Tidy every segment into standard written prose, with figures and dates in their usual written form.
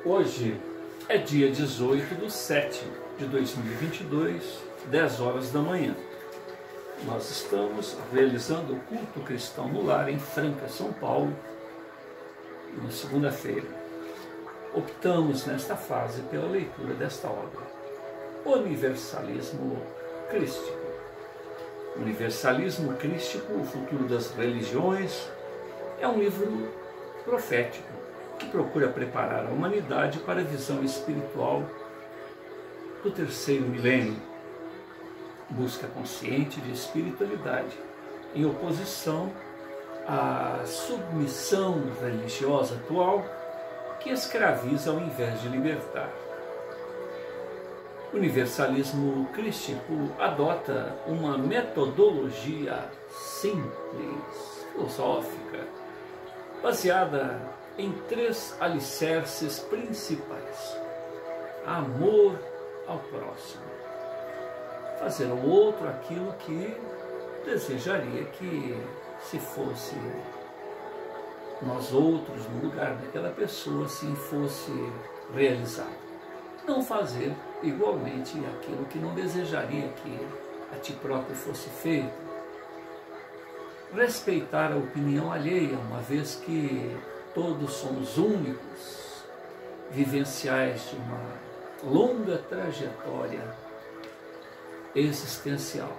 Hoje é dia 18/7/2022, 10 horas da manhã. Nós estamos realizando o culto cristão no lar em Franca, São Paulo, na segunda-feira. Optamos nesta fase pela leitura desta obra, Universalismo Crístico. Universalismo Crístico, o futuro das religiões, é um livro profético que procura preparar a humanidade para a visão espiritual do terceiro milênio. Busca consciente de espiritualidade, em oposição à submissão religiosa atual que escraviza ao invés de libertar. O universalismo crístico adota uma metodologia simples, filosófica, baseada em 3 alicerces principais: amor ao próximo, fazer ao outro aquilo que desejaria que se fosse nós outros no lugar daquela pessoa, assim fosse realizado. Não fazer igualmente aquilo que não desejaria que a ti próprio fosse feito. Respeitar a opinião alheia, uma vez que todos somos únicos, vivenciais de uma longa trajetória existencial.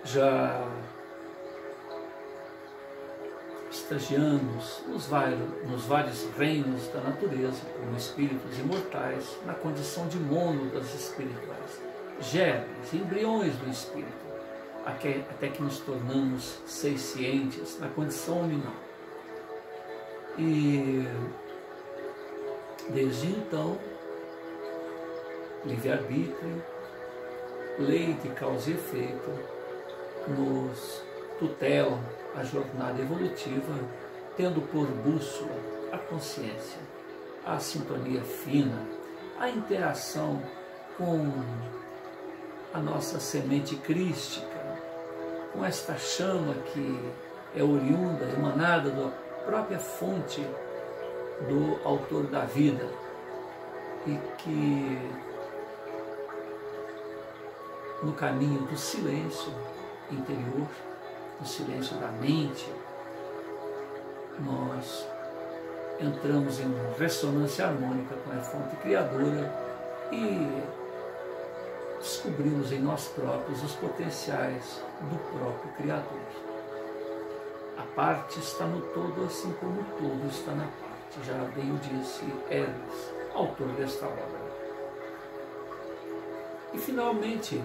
Já estagiamos nos vários reinos da natureza, como espíritos imortais, na condição de mônadas espirituais, germes, embriões do espírito, até que nos tornamos seiscientes na condição nominal. E desde então, livre-arbítrio, lei de causa e efeito, nos tutelam a jornada evolutiva, tendo por bússola a consciência, a sintonia fina, a interação com a nossa semente crística, com esta chama que é oriunda, emanada da própria fonte do autor da vida e que no caminho do silêncio interior, no silêncio da mente, nós entramos em ressonância harmônica com a fonte criadora e descobrimos em nós próprios os potenciais do próprio Criador. A parte está no todo, assim como o todo está na parte. Já bem o disse Hermes, autor desta obra. E finalmente,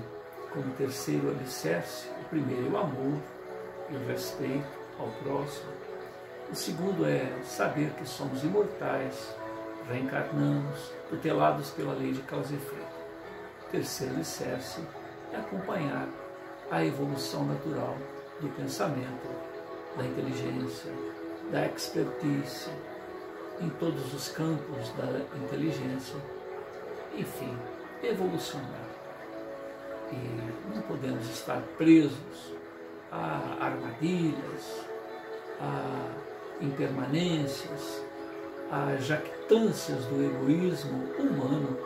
como terceiro alicerce, o primeiro é o amor e o respeito ao próximo. O segundo é saber que somos imortais, reencarnamos, tutelados pela lei de causa e efeito. O terceiro alicerce é acompanhar a evolução natural do pensamento, da inteligência, da expertise, em todos os campos da inteligência, enfim, evolucionar. E não podemos estar presos a armadilhas, a impermanências, a jactâncias do egoísmo humano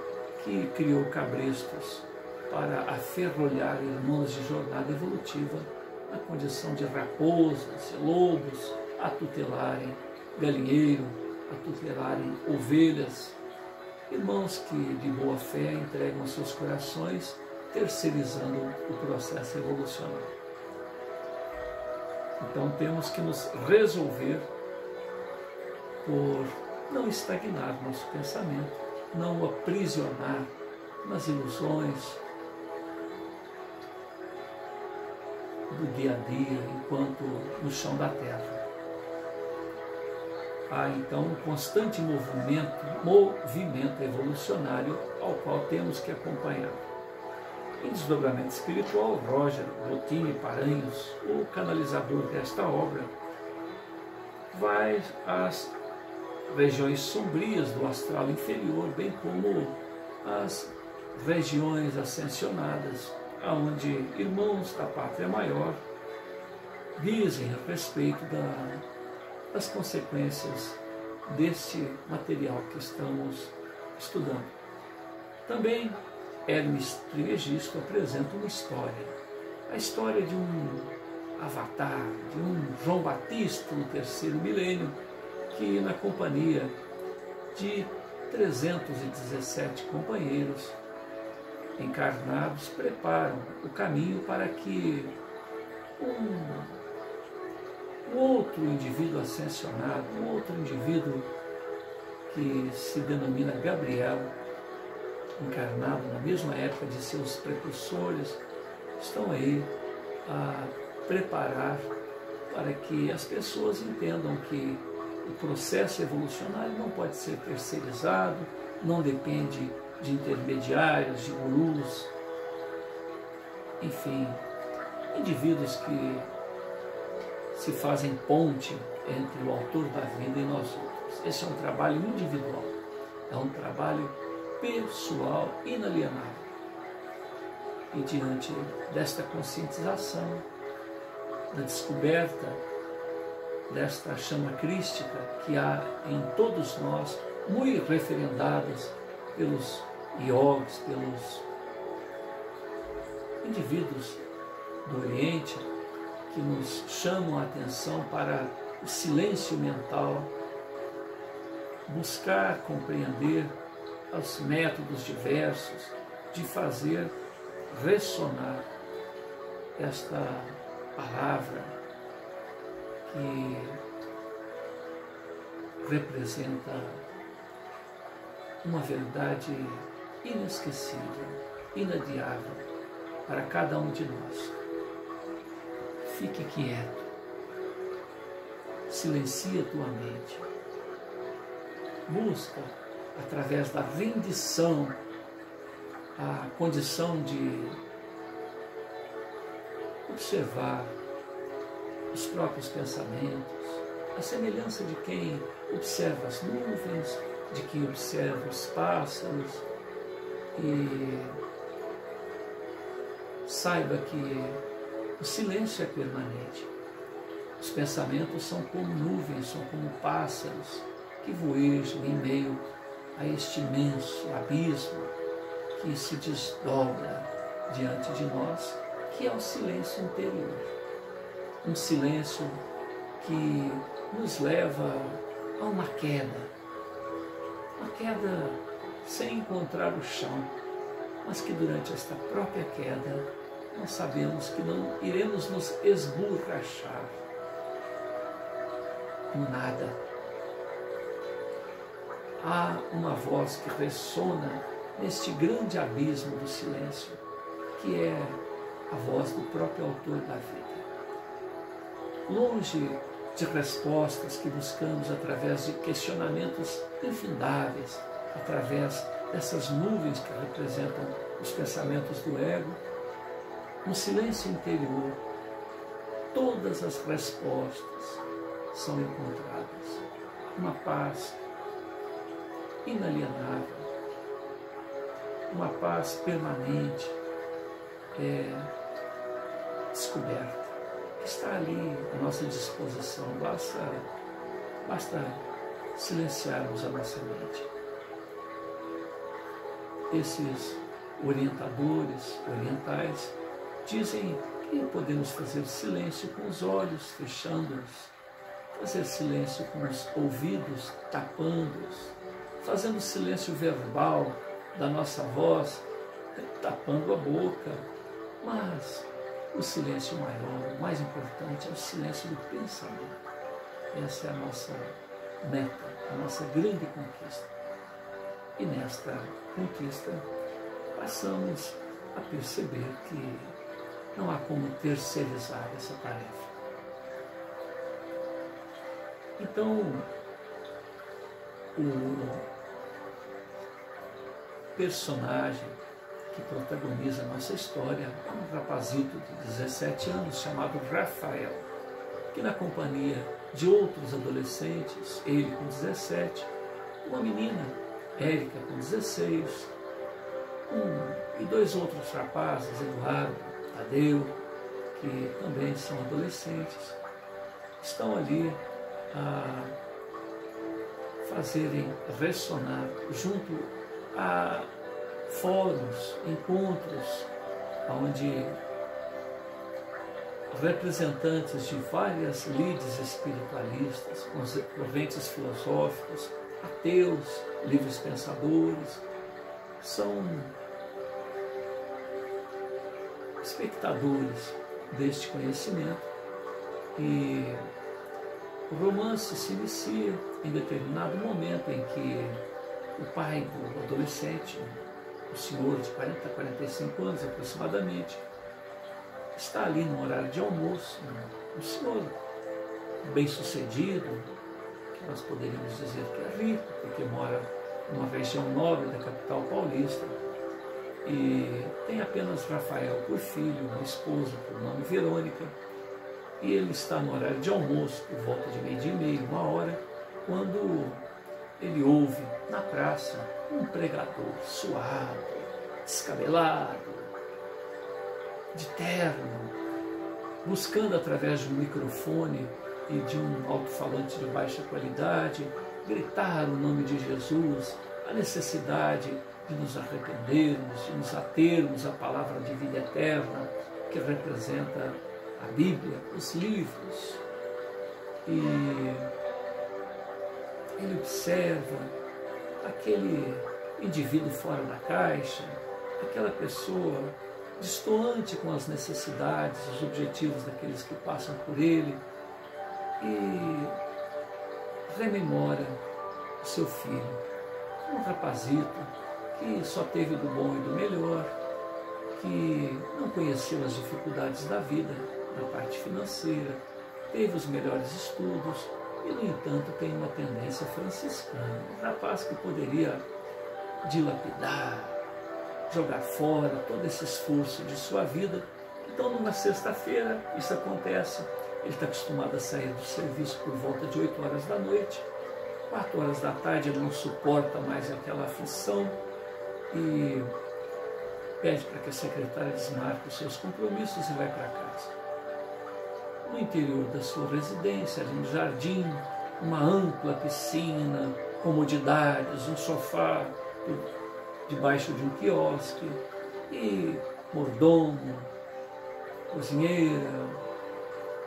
que criou cabrestos para aferrolhar irmãos de jornada evolutiva na condição de raposas e lobos, a tutelarem galinheiro, a tutelarem ovelhas, irmãos que de boa fé entregam seus corações, terceirizando o processo evolucional. Então temos que nos resolver por não estagnar nosso pensamento, não o aprisionar nas ilusões do dia a dia, enquanto no chão da terra. Há então um constante movimento evolucionário ao qual temos que acompanhar. Em Desdobramento Espiritual, Roger Bottini Paranhos, o canalizador desta obra, vai às regiões sombrias do astral inferior, bem como as regiões ascensionadas, onde irmãos da pátria maior dizem a respeito das consequências deste material que estamos estudando. Também Hermes Trismegisto apresenta uma história, a história de um avatar, de um João Batista no terceiro milênio, que na companhia de 317 companheiros encarnados preparam o caminho para que um outro indivíduo ascensionado, um outro indivíduo que se denomina Gabriel, encarnado na mesma época de seus precursores, estão aí a preparar para que as pessoas entendam que o processo evolucionário não pode ser terceirizado, não depende de intermediários, de gurus, enfim, indivíduos que se fazem ponte entre o autor da vida e nós outros. Esse é um trabalho individual, é um trabalho pessoal, inalienável. E diante desta conscientização, da descoberta desta chama crística que há em todos nós, muito referendadas pelos yogis, pelos indivíduos do Oriente, que nos chamam a atenção para o silêncio mental, buscar compreender os métodos diversos de fazer ressonar esta palavra que representa uma verdade inesquecível, inadiável para cada um de nós. Fique quieto, silencia tua mente, busca, através da rendição, a condição de observar os próprios pensamentos, a semelhança de quem observa as nuvens, de quem observa os pássaros, e saiba que o silêncio é permanente. Os pensamentos são como nuvens, são como pássaros que voejam em meio a este imenso abismo que se desdobra diante de nós, que é o silêncio interior. Um silêncio que nos leva a uma queda sem encontrar o chão, mas que durante esta própria queda nós sabemos que não iremos nos esborrachar no nada. Há uma voz que ressona neste grande abismo do silêncio, que é a voz do próprio autor da vida. Longe de respostas que buscamos através de questionamentos infindáveis, através dessas nuvens que representam os pensamentos do ego, no silêncio interior, todas as respostas são encontradas. Uma paz inalienável, uma paz permanente, descoberta, que está ali à nossa disposição. Basta silenciarmos a nossa mente. Esses orientadores orientais dizem que podemos fazer silêncio com os olhos, fechando-os, fazer silêncio com os ouvidos, tapando-os, fazendo silêncio verbal da nossa voz, tapando a boca. Mas o silêncio maior, o mais importante, é o silêncio do pensamento. Essa é a nossa meta, a nossa grande conquista. E nesta conquista passamos a perceber que não há como terceirizar essa tarefa. Então, o personagem que protagoniza a nossa história é um rapazito de 17 anos chamado Rafael, que na companhia de outros adolescentes, ele com 17, uma menina, Érica, com 16, e dois outros rapazes, Eduardo, Tadeu, que também são adolescentes, estão ali a fazerem ressonar junto a fóruns, encontros, onde representantes de várias lides espiritualistas, correntes filosóficas, ateus, livres pensadores, são espectadores deste conhecimento. E o romance se inicia em determinado momento em que o pai do adolescente, o senhor de 40 a 45 anos aproximadamente, está ali no horário de almoço, um senhor bem-sucedido, que nós poderíamos dizer que é rico, porque mora numa região nobre da capital paulista, e tem apenas Rafael por filho, uma esposa por nome Verônica, e ele está no horário de almoço, por volta de 12h30, 1h, quando ele ouve na praça um pregador suado, descabelado, de terno, buscando através de um microfone e de um alto-falante de baixa qualidade gritar o nome de Jesus, a necessidade de nos arrependermos, de nos atermos à palavra de vida eterna que representa a Bíblia, os livros. E ele observa aquele indivíduo fora da caixa, aquela pessoa destoante com as necessidades, os objetivos daqueles que passam por ele, e rememora o seu filho, um rapazito que só teve do bom e do melhor, que não conheceu as dificuldades da vida na parte financeira, teve os melhores estudos e, no entanto, tem uma tendência franciscana. Um rapaz que poderia dilapidar, jogar fora todo esse esforço de sua vida. Então, numa sexta-feira, isso acontece. Ele está acostumado a sair do serviço por volta de 8 horas da noite. 4 horas da tarde ele não suporta mais aquela aflição e pede para que a secretária desmarque os seus compromissos e vai para casa. No interior da sua residência, ali no jardim, uma ampla piscina, comodidades, um sofá debaixo de um quiosque e mordomo, cozinheira,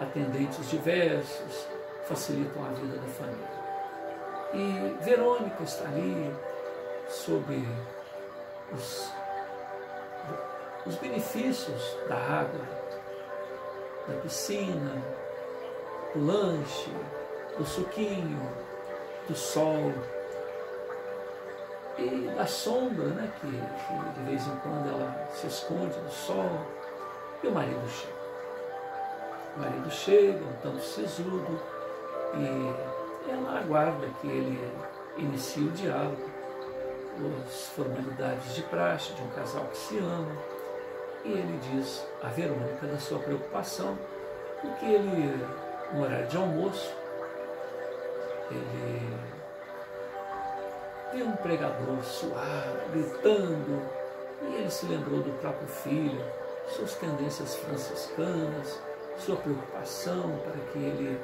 atendentes diversos facilitam a vida da família. E Verônica está ali sob os benefícios da água, da piscina, do lanche, do suquinho, do sol e da sombra, né, que de vez em quando ela se esconde do sol. E o marido chega. O marido chega, um tanto sisudo, e ela aguarda que ele inicie o diálogo, as formalidades de praxe de um casal que se ama, e ele diz a Verônica da sua preocupação, porque ele, no horário de almoço, ele viu um pregador suave, gritando, e ele se lembrou do próprio filho, suas tendências franciscanas, sua preocupação para que ele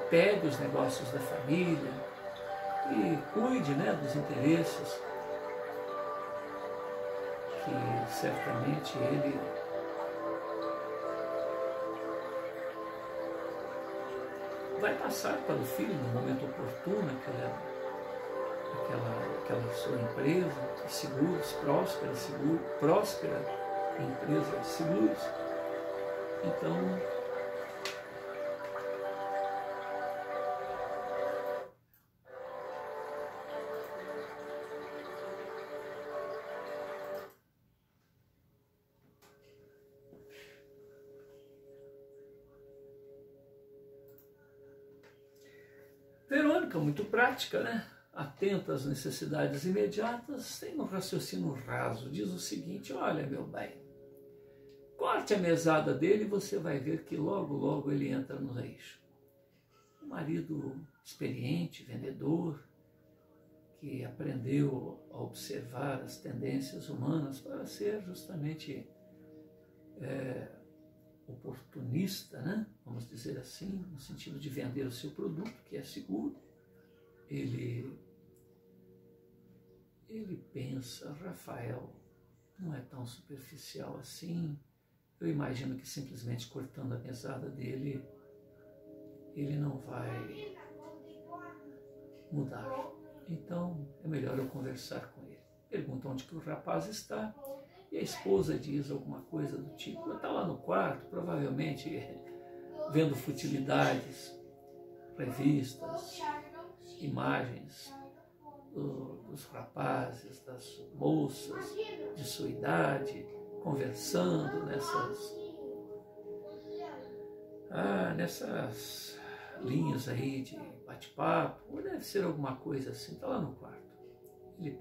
pegue os negócios da família e cuide, né, dos interesses que certamente ele vai passar para o filho no momento oportuno, aquela sua empresa de seguros, próspera empresa de seguros. Então, Verônica, muito prática, né? Atenta às necessidades imediatas, tem um raciocínio raso, diz o seguinte: olha, meu bem, corte a mesada dele e você vai ver que logo, logo ele entra no eixo. Um marido experiente, vendedor, que aprendeu a observar as tendências humanas para ser justamente oportunista, né? Vamos dizer assim, no sentido de vender o seu produto, que é seguro, ele pensa, Rafael não é tão superficial assim. Eu imagino que simplesmente cortando a mesada dele, ele não vai mudar. Então é melhor eu conversar com ele. Pergunta onde que o rapaz está e a esposa diz alguma coisa do tipo, está lá no quarto, provavelmente vendo futilidades, revistas, imagens dos rapazes, das moças de sua idade, conversando nessas linhas aí de bate-papo, ou deve ser alguma coisa assim, está lá no quarto. Ele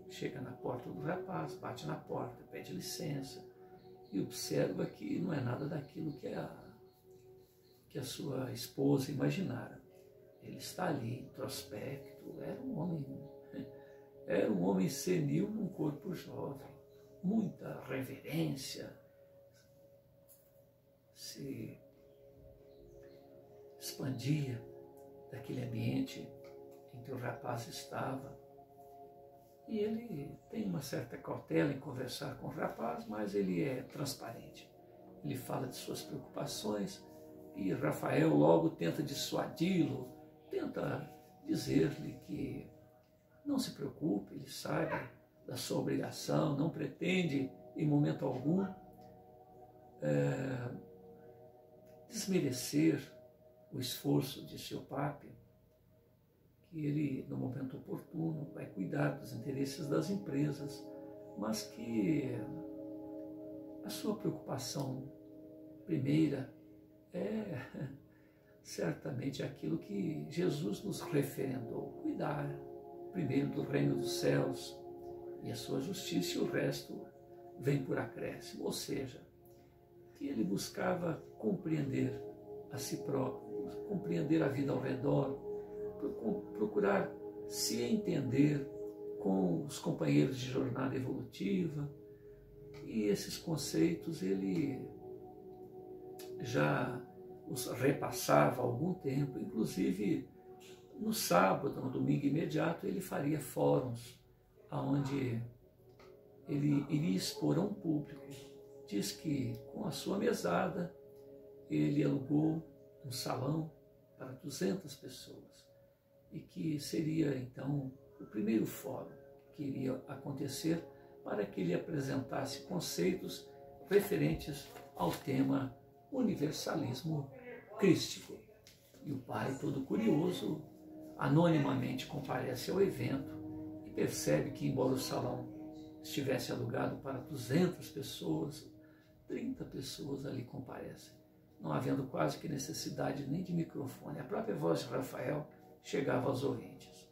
chega na porta do rapaz, bate na porta, pede licença e observa que não é nada daquilo que a sua esposa imaginara. Ele está ali, introspecto, era um homem senil num corpo jovem, muita reverência, se expandia daquele ambiente em que o rapaz estava. E ele tem uma certa cautela em conversar com o rapaz, mas ele é transparente. Ele fala de suas preocupações e Rafael logo tenta dissuadi-lo, tenta dizer-lhe que não se preocupe, ele sabe da sua obrigação, não pretende em momento algum desmerecer o esforço de seu papi, que ele, no momento oportuno, vai cuidar dos interesses das empresas, mas que a sua preocupação primeira é certamente aquilo que Jesus nos referendou, cuidar primeiro do reino dos céus e a sua justiça, e o resto vem por acréscimo. Ou seja, que ele buscava compreender a si próprio, compreender a vida ao redor, procurar se entender com os companheiros de jornada evolutiva. E esses conceitos ele já os repassava há algum tempo, inclusive no sábado, no domingo imediato, ele faria fóruns onde ele iria expor a um público. Diz que com a sua mesada ele alugou um salão para 200 pessoas e que seria então o primeiro fórum que iria acontecer para que ele apresentasse conceitos referentes ao tema universalismo crístico. E o pai, todo curioso, anonimamente comparece ao evento e percebe que, embora o salão estivesse alugado para 200 pessoas, 30 pessoas ali comparecem, não havendo quase que necessidade nem de microfone. A própria voz de Rafael chegava aos ouvintes.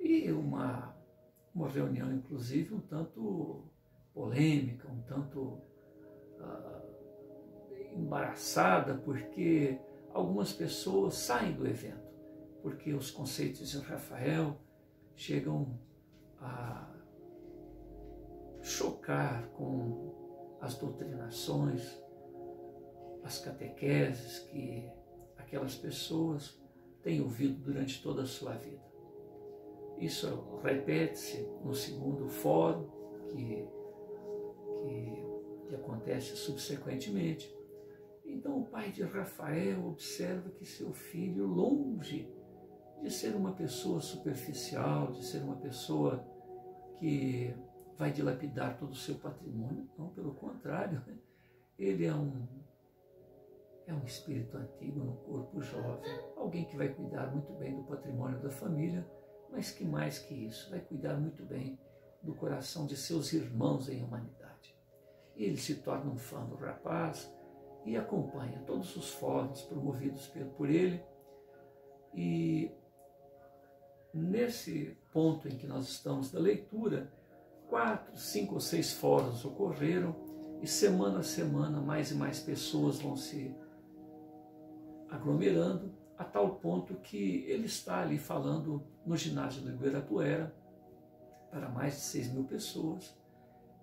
E uma reunião, inclusive, um tanto polêmica, um tanto embaraçada, porque algumas pessoas saem do evento, porque os conceitos de Rafael chegam a chocar com as doutrinações, as catequeses que aquelas pessoas têm ouvido durante toda a sua vida. Isso repete-se no segundo fórum, que acontece subsequentemente. Então o pai de Rafael observa que seu filho, longe de ser uma pessoa superficial, de ser uma pessoa que vai dilapidar todo o seu patrimônio, não, pelo contrário, ele é um espírito antigo no corpo jovem, alguém que vai cuidar muito bem do patrimônio da família, mas que mais que isso, vai cuidar muito bem do coração de seus irmãos em humanidade. E ele se torna um fã do rapaz e acompanha todos os fóruns promovidos por ele. E nesse ponto em que nós estamos da leitura, 4, 5 ou 6 fóruns ocorreram e semana a semana mais e mais pessoas vão se aglomerando, a tal ponto que ele está ali falando no ginásio do Ibirapuera para mais de 6.000 pessoas,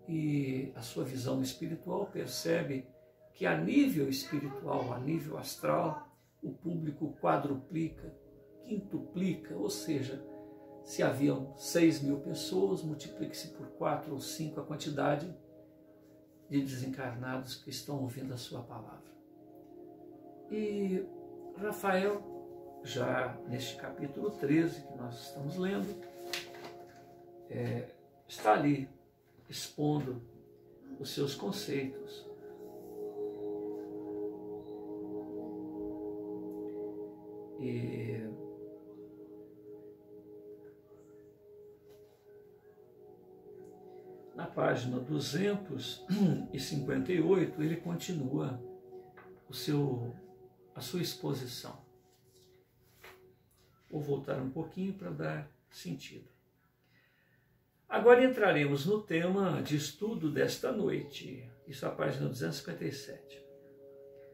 e a sua visão espiritual percebe que a nível espiritual, a nível astral, o público quadruplica, quintuplica, ou seja, se haviam 6.000 pessoas, multiplique-se por 4 ou 5 a quantidade de desencarnados que estão ouvindo a sua palavra. E Rafael, já neste capítulo 13 que nós estamos lendo, está ali expondo os seus conceitos. E na página 258 ele continua a sua exposição. Vou voltar um pouquinho para dar sentido. Agora entraremos no tema de estudo desta noite, isso é a página 257.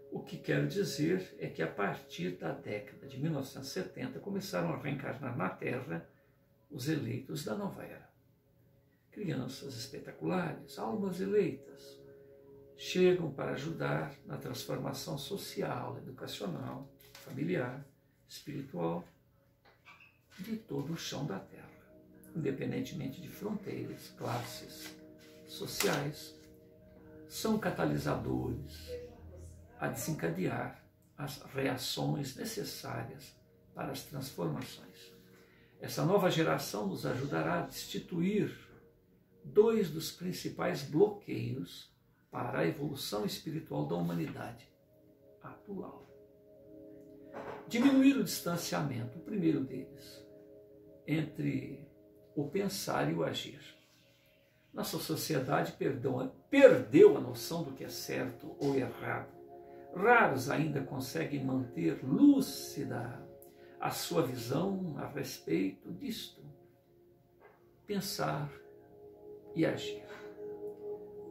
O que quero dizer é que a partir da década de 1970 começaram a reencarnar na Terra os eleitos da nova era. Crianças espetaculares, almas eleitas, chegam para ajudar na transformação social, educacional, familiar, espiritual de todo o chão da Terra, independentemente de fronteiras, classes sociais, são catalisadores a desencadear as reações necessárias para as transformações. Essa nova geração nos ajudará a destituir 2 dos principais bloqueios para a evolução espiritual da humanidade atual. Diminuir o distanciamento, o primeiro deles, entre o pensar e o agir. Nossa sociedade perdeu a noção do que é certo ou errado. Raros ainda conseguem manter lúcida a sua visão a respeito disto. Pensar e agir.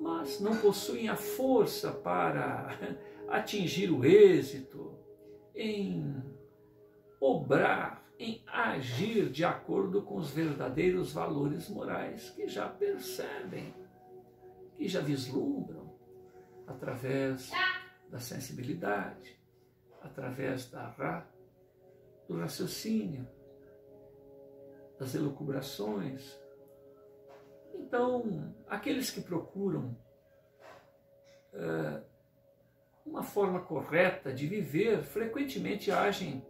Mas não possuem a força para atingir o êxito em obrar, em agir de acordo com os verdadeiros valores morais que já percebem, que já vislumbram através da sensibilidade, através do raciocínio, das elucubrações. Então, aqueles que procuram uma forma correta de viver, frequentemente agem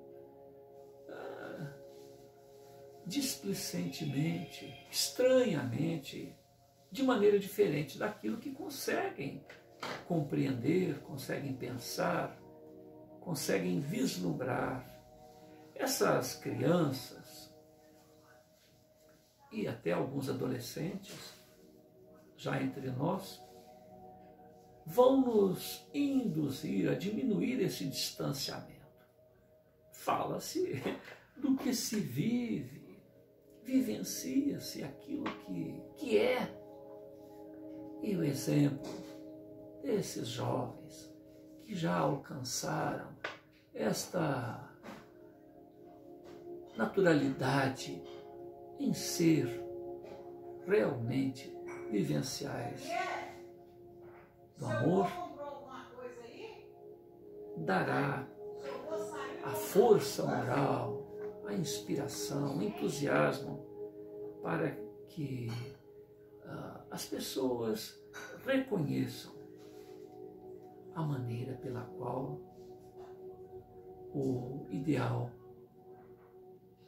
displicentemente, estranhamente, de maneira diferente daquilo que conseguem compreender, conseguem pensar, conseguem vislumbrar. Essas crianças e até alguns adolescentes, já entre nós, vão nos induzir a diminuir esse distanciamento. Fala-se do que se vive, vivencia-se aquilo que é. E o exemplo desses jovens que já alcançaram esta naturalidade em ser realmente vivenciais do amor, dará a força moral, a inspiração, o entusiasmo para que as pessoas reconheçam a maneira pela qual o ideal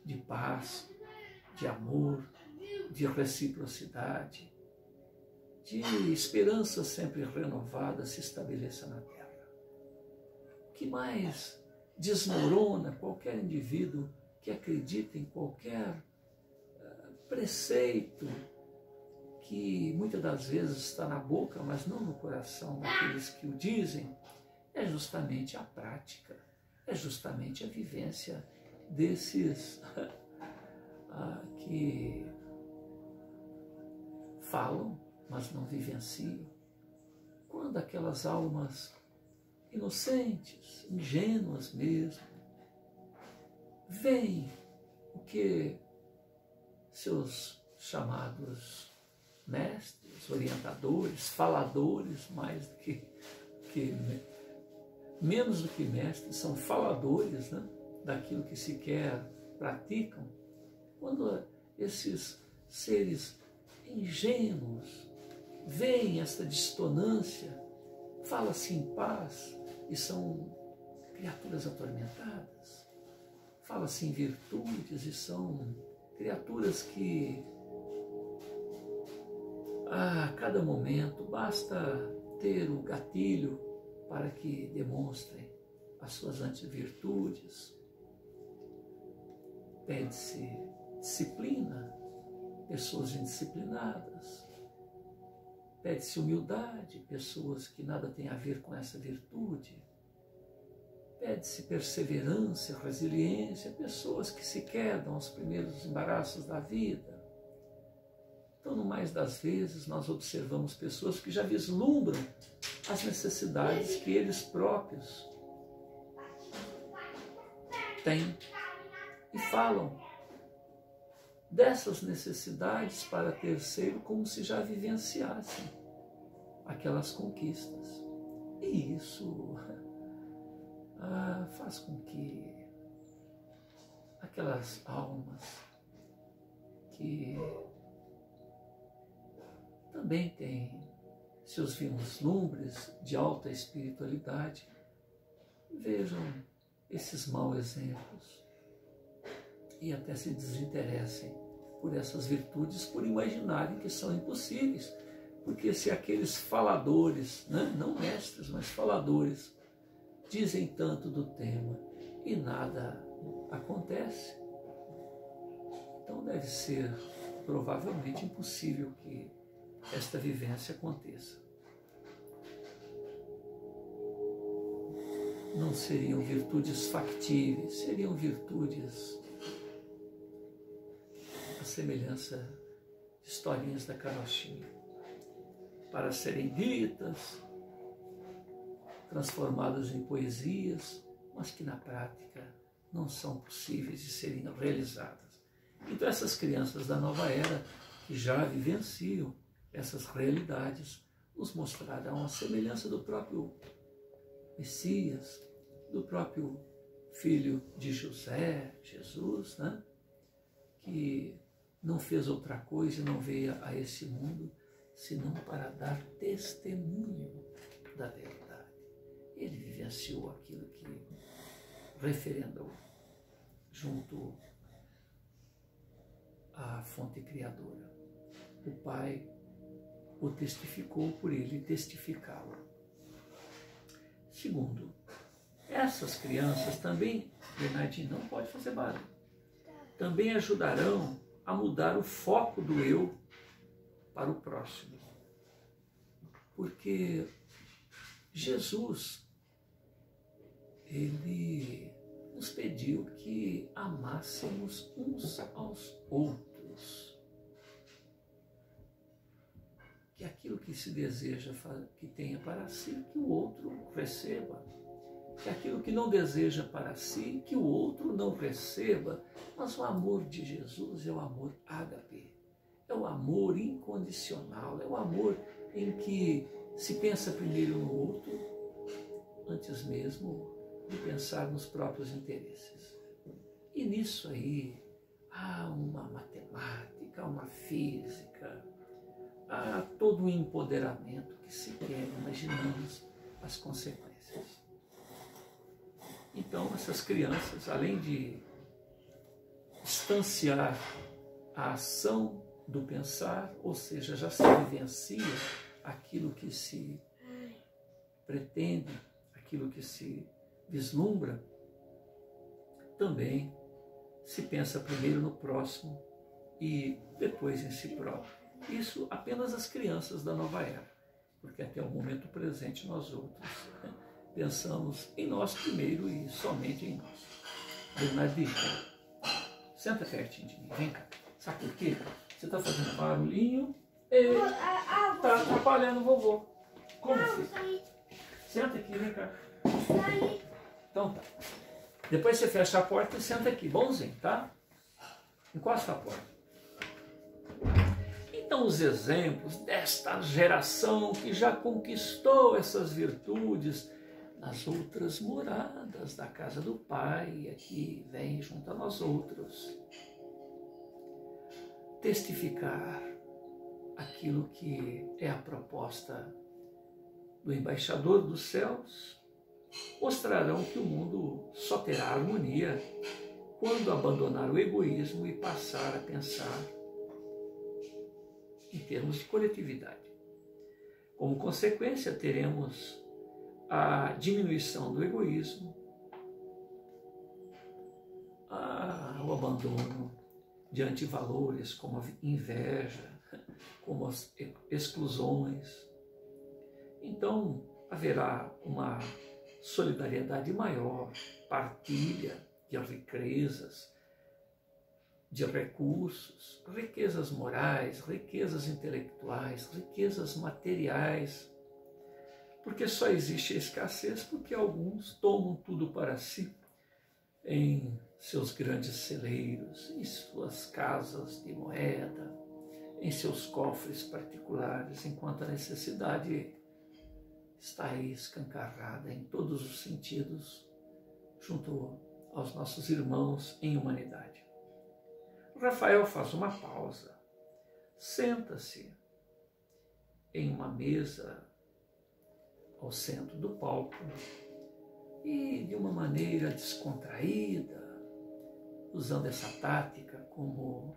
de paz, de amor, de reciprocidade, de esperança sempre renovada se estabeleça na Terra. O que mais desmorona qualquer indivíduo que acredita em qualquer preceito que muitas das vezes está na boca, mas não no coração daqueles que o dizem, é justamente a prática, é justamente a vivência desses que falam, mas não vivenciam. Quando aquelas almas inocentes, ingênuas mesmo, veem o que seus chamados mestres, orientadores, faladores, menos do que mestres, são faladores, né, daquilo que se quer praticam, quando esses seres ingênuos veem esta dissonância, fala-se em paz e são criaturas atormentadas, fala-se em virtudes e são criaturas que a cada momento basta ter o gatilho para que demonstrem as suas antivirtudes. Pede-se disciplina, pessoas indisciplinadas. Pede-se humildade, pessoas que nada têm a ver com essa virtude. Pede-se perseverança, resiliência, pessoas que se quedam aos primeiros embaraços da vida. Então, no mais das vezes, nós observamos pessoas que já vislumbram as necessidades que eles próprios têm e falam dessas necessidades para terceiro como se já vivenciassem aquelas conquistas. E isso faz com que aquelas almas que também têm seus vislumbres de alta espiritualidade vejam esses maus exemplos e até se desinteressem por essas virtudes, por imaginarem que são impossíveis. Porque se aqueles faladores, né, não mestres, mas faladores, dizem tanto do tema e nada acontece, então deve ser provavelmente impossível que esta vivência aconteça. Não seriam virtudes factíveis, seriam virtudes à semelhança de historinhas da carochinha, para serem ditas, transformadas em poesias, mas que na prática não são possíveis de serem realizadas. Então essas crianças da nova era, que já vivenciam essas realidades, nos mostrarão a semelhança do próprio Messias, do próprio filho de José, Jesus, né? Que não fez outra coisa e não veio a esse mundo senão para dar testemunho da verdade. Ele vivenciou aquilo que referendou junto à fonte criadora. O Pai o testificou por ele testificá-lo. Segundo, essas crianças também, Bernardinho, não pode fazer barulho, também ajudarão a mudar o foco do eu para o próximo. Porque Jesus, ele nos pediu que amássemos uns aos outros. Que aquilo que se deseja que tenha para si, que o outro receba. Que aquilo que não deseja para si, que o outro não receba. Mas o amor de Jesus é o amor ágape. É o amor incondicional. É o amor em que se pensa primeiro no outro, antes mesmo de pensar nos próprios interesses. E nisso aí há uma matemática, uma física, há todo um empoderamento que sequer imaginamos as consequências. Então, essas crianças, além de distanciar a ação do pensar, ou seja, já se vivencia aquilo que se pretende, aquilo que se vislumbra, também se pensa primeiro no próximo e depois em si próprio. Isso apenas as crianças da nova era, porque até o momento presente nós outros, né, pensamos em nós primeiro e somente em nós. Bernardinho, senta pertinho de mim, vem cá. Sabe por quê? Você está fazendo barulhinho e está atrapalhando o vovô. Como assim? Senta aqui, vem cá. Então tá. Depois você fecha a porta e senta aqui, bonzinho, tá? Encosta a porta. Então, os exemplos desta geração que já conquistou essas virtudes nas outras moradas da casa do Pai, e aqui vem junto a nós outros testificar aquilo que é a proposta do embaixador dos céus. Mostrarão que o mundo só terá harmonia quando abandonar o egoísmo e passar a pensar em termos de coletividade. Como consequência, teremos a diminuição do egoísmo, o abandono de antivalores como a inveja, como as exclusões. Então, haverá uma solidariedade maior, partilha de riquezas, de recursos, riquezas morais, riquezas intelectuais, riquezas materiais, porque só existe a escassez porque alguns tomam tudo para si em seus grandes celeiros, em suas casas de moeda, em seus cofres particulares, enquanto a necessidade está aí escancarada em todos os sentidos, junto aos nossos irmãos em humanidade. Rafael faz uma pausa, senta-se em uma mesa ao centro do palco e, de uma maneira descontraída, usando essa tática como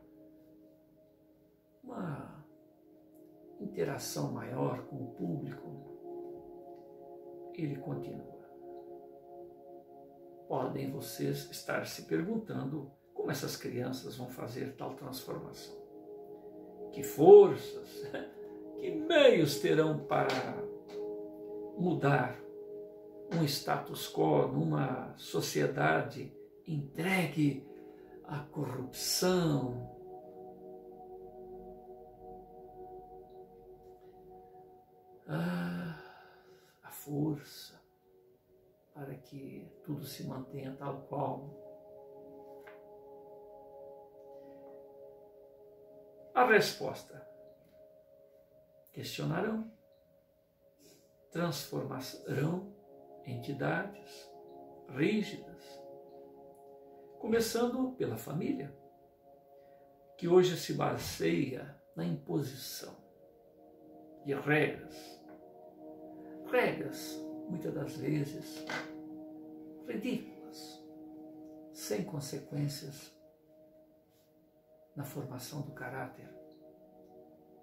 uma interação maior com o público, ele continua. Podem vocês estar se perguntando como essas crianças vão fazer tal transformação. Que forças, que meios terão para mudar um status quo numa sociedade entregue à corrupção, a força para que tudo se mantenha tal qual. A resposta: questionarão, transformarão entidades rígidas, começando pela família, que hoje se baseia na imposição de regras, muitas das vezes ridículas, sem consequências na formação do caráter,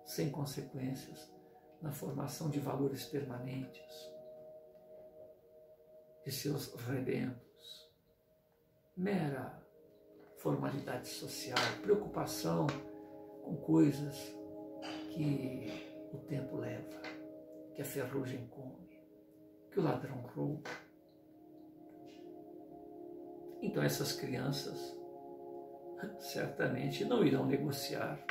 sem consequências na formação de valores permanentes, de seus rebentos, mera formalidade social, preocupação com coisas que o tempo leva, que a ferrugem come, que o ladrão rouba. Então essas crianças certamente não irão negociar,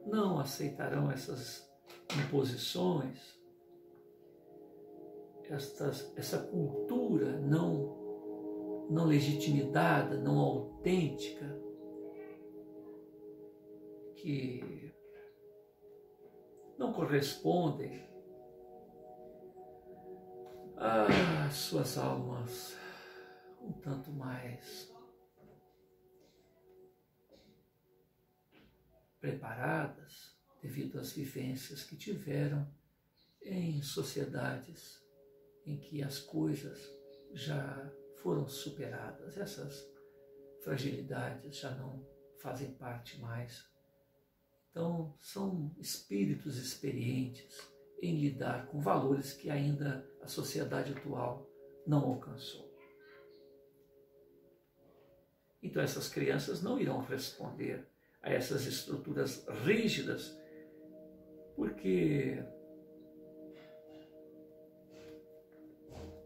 não aceitarão essas imposições, essa cultura não legitimada, não autêntica, que não correspondem às suas almas um tanto mais preparadas devido às vivências que tiveram em sociedades em que as coisas já foram superadas, essas fragilidades já não fazem parte mais. Então, são espíritos experientes em lidar com valores que ainda a sociedade atual não alcançou. Então, essas crianças não irão responder a essas estruturas rígidas, porque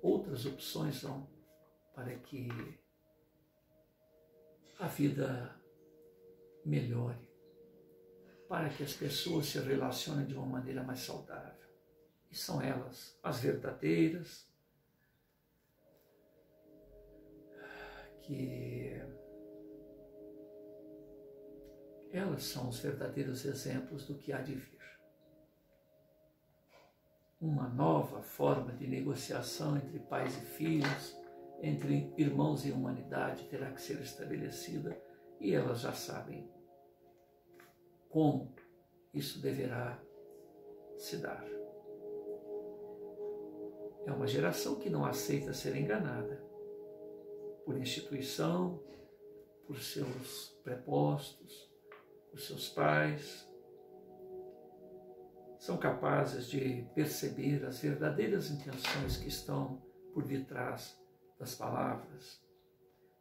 outras opções são para que a vida melhore, para que as pessoas se relacionem de uma maneira mais saudável. E são elas as verdadeiras, que elas são os verdadeiros exemplos do que há de vir. uma nova forma de negociação entre pais e filhos, entre irmãos e humanidade terá que ser estabelecida, e elas já sabem como isso deverá se dar. É uma geração que não aceita ser enganada por instituição, por seus prepostos, por seus pais. São capazes de perceber as verdadeiras intenções que estão por detrás das palavras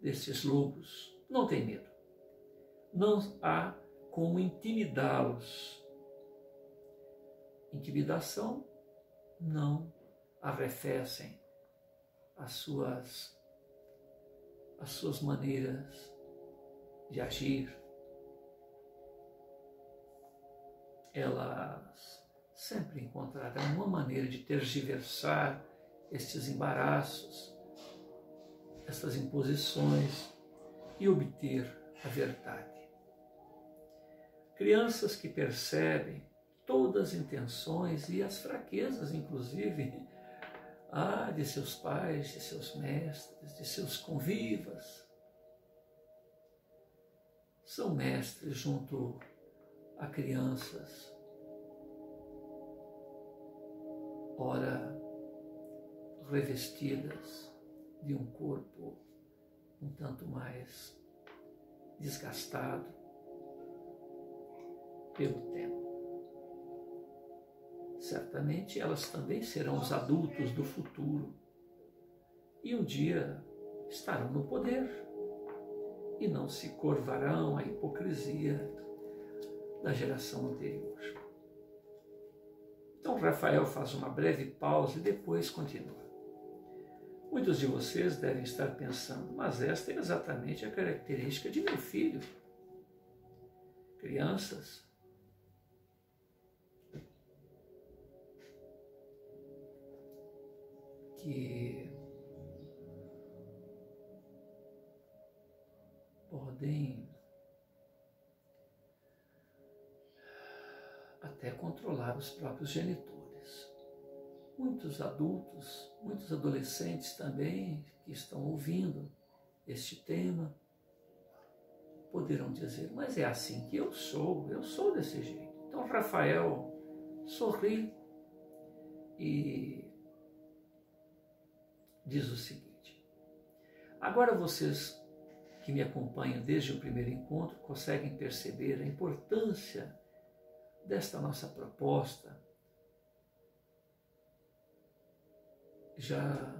desses lobos. Não tem medo. Não há como intimidá-los. Intimidação não arrefecem as suas maneiras de agir. Elas sempre encontrarão uma maneira de tergiversar estes embaraços, estas imposições e obter a verdade. Crianças que percebem todas as intenções e as fraquezas, inclusive, de seus pais, de seus mestres, de seus convivas. São mestres junto a crianças, ora revestidas de um corpo um tanto mais desgastado pelo tempo. Certamente elas também serão os adultos do futuro e um dia estarão no poder e não se curvarão à hipocrisia da geração anterior. Então Rafael faz uma breve pausa e depois continua. Muitos de vocês devem estar pensando, mas esta é exatamente a característica de meu filho. Crianças que podem até controlar os próprios genitores. Muitos adultos, muitos adolescentes também que estão ouvindo este tema poderão dizer, mas é assim que eu sou desse jeito. Então Rafael sorri e diz o seguinte: agora vocês que me acompanham desde o primeiro encontro conseguem perceber a importância desta nossa proposta, já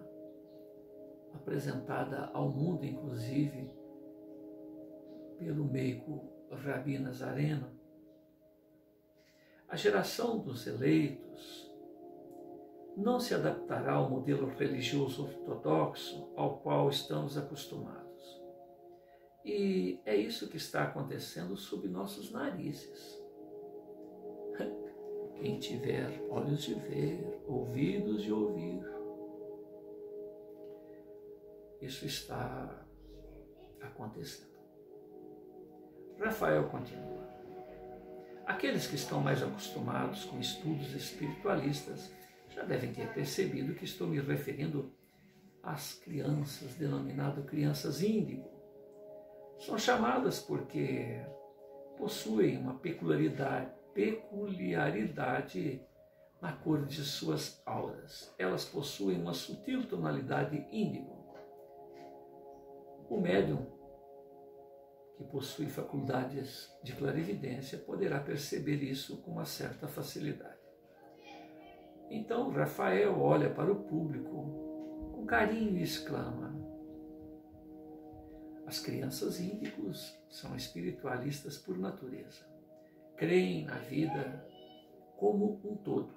apresentada ao mundo, inclusive, pelo meigo Rabi Nazareno. A geração dos eleitos não se adaptará ao modelo religioso ortodoxo ao qual estamos acostumados. E é isso que está acontecendo sob nossos narizes. Quem tiver olhos de ver, ouvidos de ouvir, isso está acontecendo. Rafael continua. Aqueles que estão mais acostumados com estudos espiritualistas já devem ter percebido que estou me referindo às crianças, denominado crianças índigo. São chamadas porque possuem uma peculiaridade na cor de suas auras. Elas possuem uma sutil tonalidade índigo. O médium que possui faculdades de clarividência poderá perceber isso com uma certa facilidade. Então Rafael olha para o público com carinho e exclama: as crianças índigos são espiritualistas por natureza. Creem na vida como um todo.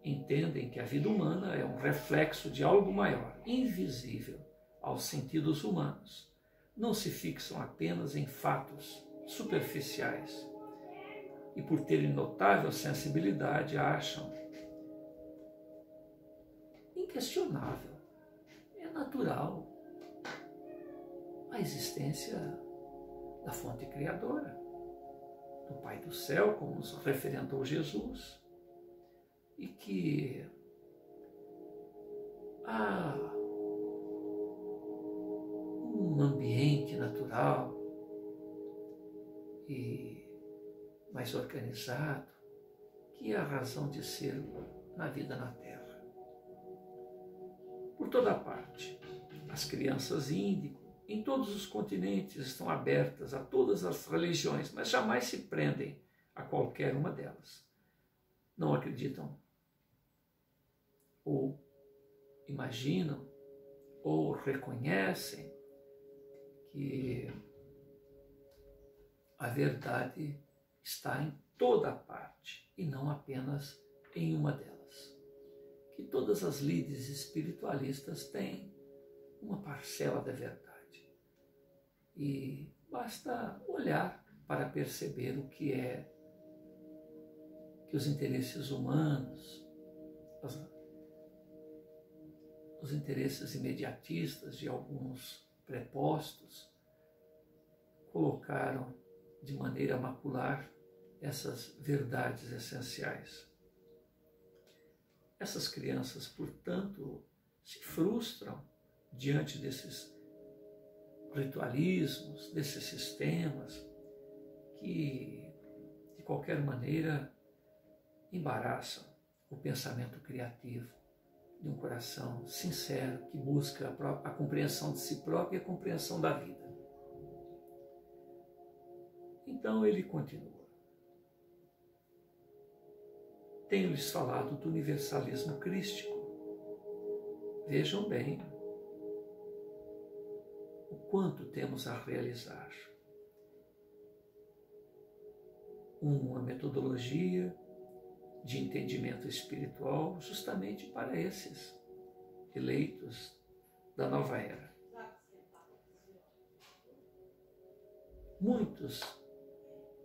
Entendem que a vida humana é um reflexo de algo maior, invisível aos sentidos humanos. Não se fixam apenas em fatos superficiais e, por terem notável sensibilidade, acham inquestionável, é natural a existência da fonte criadora, do Pai do Céu, como nos referentou Jesus. e que há um ambiente natural e mais organizado que é a razão de ser na vida na Terra. Por toda parte, as crianças índigo, em todos os continentes, estão abertas a todas as religiões, mas jamais se prendem a qualquer uma delas. Não acreditam, ou imaginam, ou reconhecem que a verdade está em toda parte e não apenas em uma delas. Que todas as lides espiritualistas têm uma parcela da verdade. E basta olhar para perceber o que é que os interesses humanos, os interesses imediatistas de alguns prepostos colocaram de maneira macular essas verdades essenciais. Essas crianças, portanto, se frustram diante desses ritualismos, desses sistemas que, de qualquer maneira, embaraçam o pensamento criativo de um coração sincero que busca a compreensão de si próprio e a compreensão da vida. Então ele continua. Tenho-lhes falado do universalismo crístico. Vejam bem o quanto temos a realizar. Uma metodologia de entendimento espiritual justamente para esses eleitos da nova era. Muitos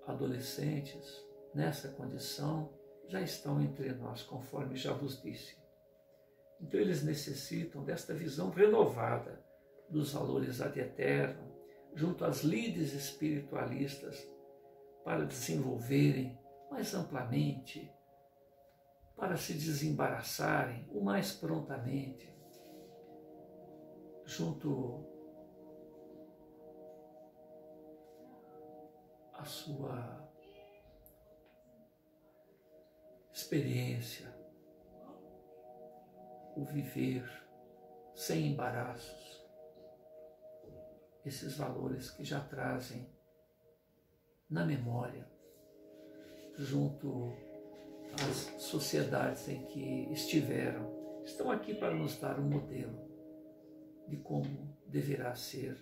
adolescentes nessa condição já estão entre nós, conforme já vos disse. Então eles necessitam desta visão renovada dos valores ad eterno, junto às lides espiritualistas, para desenvolverem mais amplamente, para se desembaraçarem o mais prontamente, junto à sua experiência, o viver sem embaraços, esses valores que já trazem na memória, junto às sociedades em que estiveram, estão aqui para nos dar um modelo de como deverá ser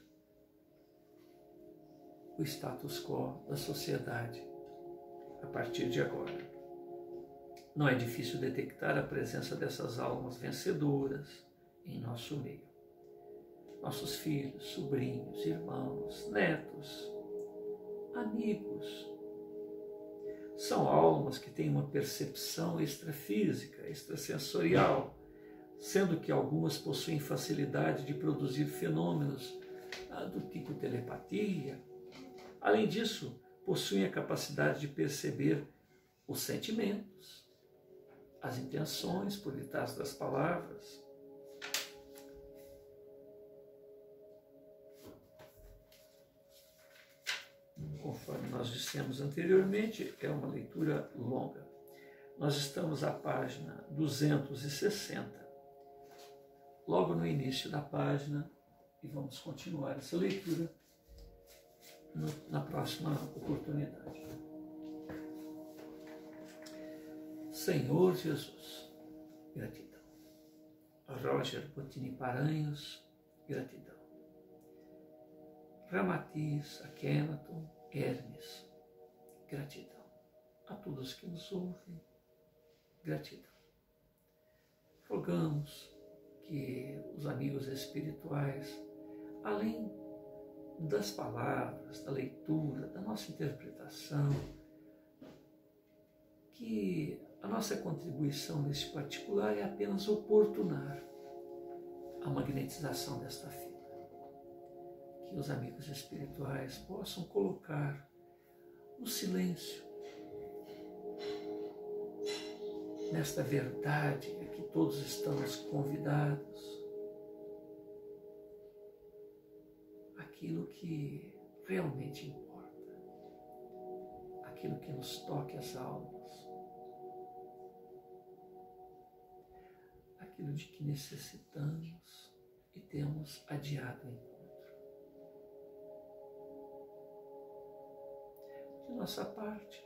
o status quo da sociedade a partir de agora. Não é difícil detectar a presença dessas almas vencedoras em nosso meio. Nossos filhos, sobrinhos, irmãos, netos, amigos. São almas que têm uma percepção extrafísica, extrasensorial, sendo que algumas possuem facilidade de produzir fenômenos do tipo telepatia. Além disso, possuem a capacidade de perceber os sentimentos, as intenções por detrás das palavras. Conforme nós dissemos anteriormente, é uma leitura longa. Nós estamos à página 260, logo no início da página, e vamos continuar essa leitura na próxima oportunidade. Senhor Jesus, gratidão. Roger Botini Paranhos, gratidão. Ramatiz, Akhenaton, Hermes, gratidão. A todos que nos ouvem, gratidão. Rogamos que os amigos espirituais, além das palavras, da leitura, da nossa interpretação, que a nossa contribuição neste particular é apenas oportunar a magnetização desta fita. Que os amigos espirituais possam colocar no silêncio nesta verdade a que todos estamos convidados, aquilo que realmente importa, aquilo que nos toque as almas, aquilo de que necessitamos e temos adiado o encontro. De nossa parte,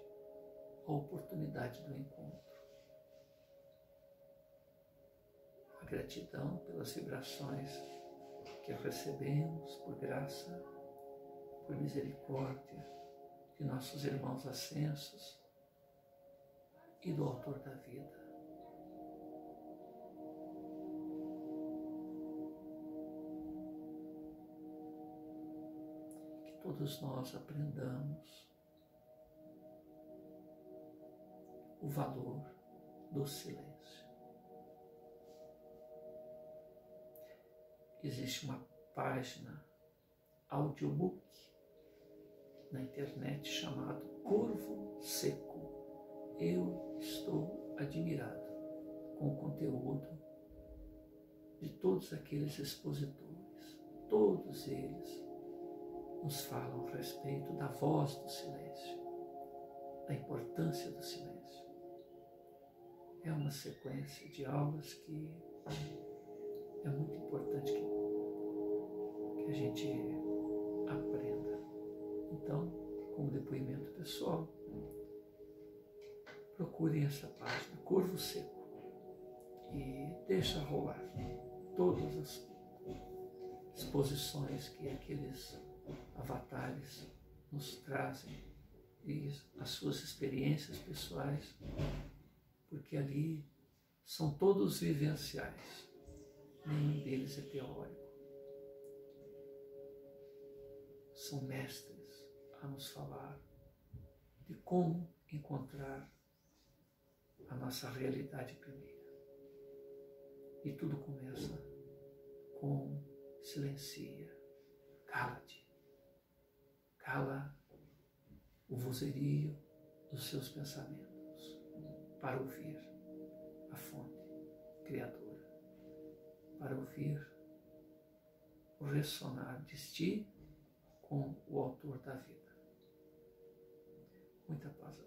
a oportunidade do encontro. A gratidão pelas vibrações que recebemos por graça, por misericórdia de nossos irmãos ascensos e do Autor da vida. Que todos nós aprendamos o valor do silêncio. Existe uma página audiobook na internet chamado Corvo Seco. Eu estou admirado com o conteúdo de todos aqueles expositores. Todos eles nos falam a respeito da voz do silêncio, da importância do silêncio. É uma sequência de aulas que é muito importante que a gente aprenda. Então, como depoimento pessoal, procurem essa página, Corvo Seco, e deixa rolar todas as exposições que aqueles avatares nos trazem e as suas experiências pessoais, porque ali são todos vivenciais, nenhum deles é teórico. São mestres a nos falar de como encontrar a nossa realidade primeira. E tudo começa com silencia, cala-te, cala o vozerio dos seus pensamentos para ouvir a fonte criadora, para ouvir o ressonar de ti com o Autor da vida. Muita paz a